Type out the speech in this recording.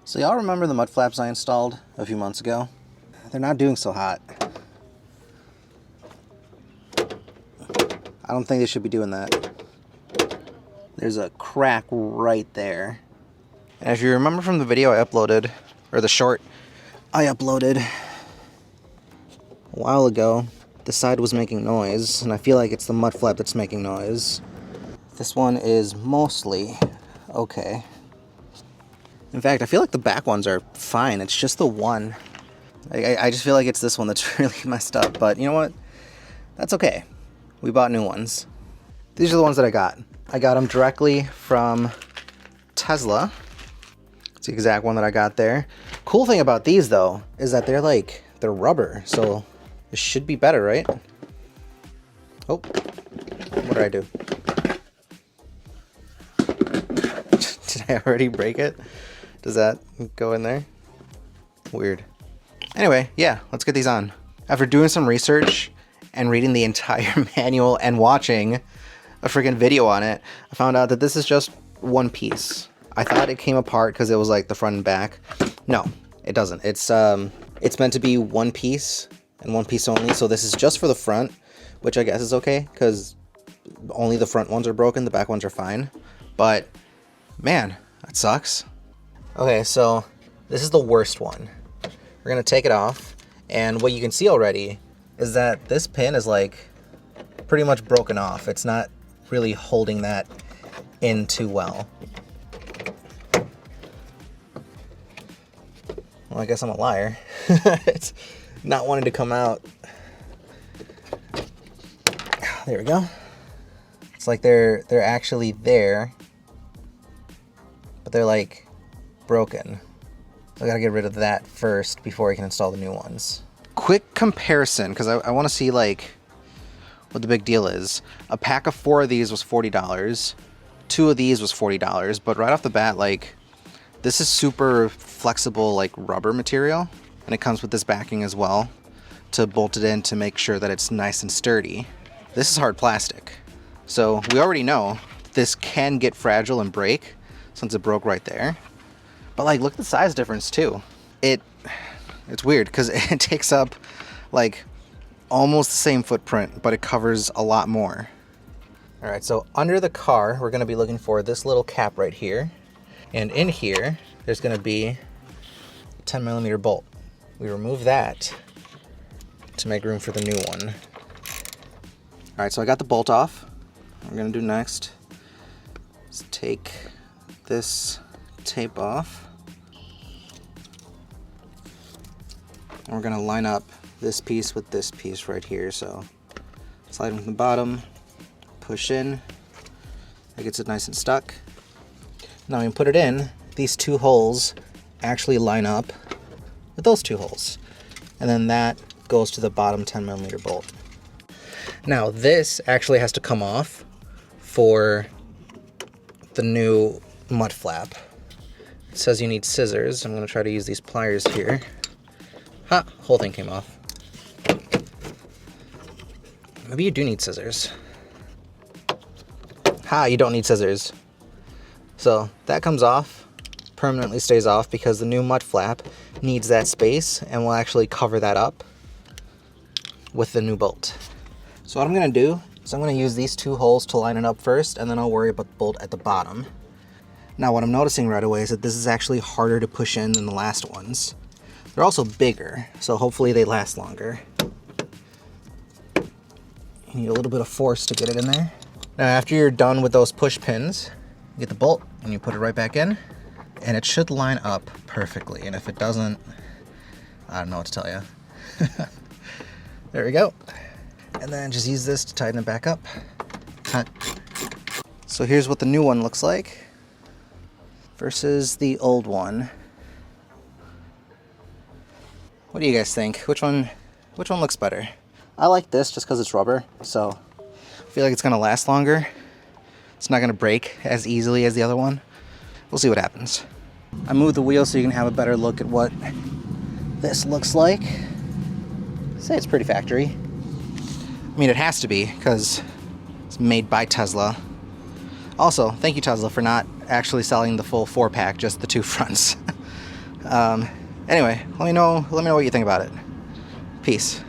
So y'all remember the mud flaps I installed a few months ago? They're not doing so hot. I don't think they should be doing that. There's a crack right there. And if you remember from the video I uploaded, or the short I uploaded a while ago, the side was making noise, and I feel like it's the mud flap that's making noise. This one is mostly okay. In fact, I feel like the back ones are fine. It's just the one. I just feel like it's this one that's really messed up. But you know what? That's okay. We bought new ones. These are the ones that I got. I got them directly from Tesla. It's the exact one that I got there. Cool thing about these, though, is that they're rubber. So it should be better, right? Oh, what did I do? Did I already break it? Does that go in there? Weird. Anyway, yeah, let's get these on. After doing some research and reading the entire manual and watching a freaking video on it, I found out that this is just one piece. I thought it came apart because it was like the front and back. No, it doesn't. It's meant to be one piece and one piece only. So this is just for the front, which I guess is okay because only the front ones are broken. The back ones are fine. But man, that sucks. Okay, so this is the worst one. We're gonna take it off, and what you can see already is that this pin is like pretty much broken off. It's not really holding that in too well. Well, I guess I'm a liar. It's not wanting to come out. There we go. It's like they're actually there, but they're like broken. I gotta get rid of that first before I can install the new ones. Quick comparison, because I want to see like what the big deal is. A pack of 4 of these was $40. 2 of these was $40, but right off the bat, like, this is super flexible, like rubber material, and it comes with this backing as well to bolt it in to make sure that it's nice and sturdy. This is hard plastic, so we already know this can get fragile and break since it broke right there. But like, look at the size difference too. It's weird because it takes up like almost the same footprint, but it covers a lot more. All right, so under the car, we're gonna be looking for this little cap right here. And in here, there's gonna be a 10mm bolt. We remove that to make room for the new one. All right, so I got the bolt off. What we're gonna do next is take this tape off. And we're gonna line up this piece with this piece right here. So slide from the bottom, push in, that gets it nice and stuck. Now when you put it in, these 2 holes actually line up with those 2 holes. And then that goes to the bottom 10mm bolt. Now this actually has to come off for the new mud flap. It says you need scissors. I'm gonna try to use these pliers here. Ha, whole thing came off. Maybe you do need scissors. Ha, you don't need scissors. So that comes off, permanently stays off because the new mud flap needs that space, and we'll actually cover that up with the new bolt. So what I'm gonna do is I'm gonna use these 2 holes to line it up first, and then I'll worry about the bolt at the bottom. Now what I'm noticing right away is that this is actually harder to push in than the last ones. They're also bigger, so hopefully they last longer. You need a little bit of force to get it in there. Now after you're done with those push pins, you get the bolt and you put it right back in, and it should line up perfectly. And if it doesn't, I don't know what to tell you. There we go. And then just use this to tighten it back up. So here's what the new one looks like versus the old one. What do you guys think? Which one looks better? I like this just because it's rubber, so I feel like it's gonna last longer. It's not gonna break as easily as the other one. We'll see what happens. I moved the wheel so you can have a better look at what this looks like. I'd say it's pretty factory. I mean, it has to be because it's made by Tesla. Also, thank you Tesla for not actually selling the full 4-pack, just the 2 fronts. Anyway, let me know what you think about it. Peace.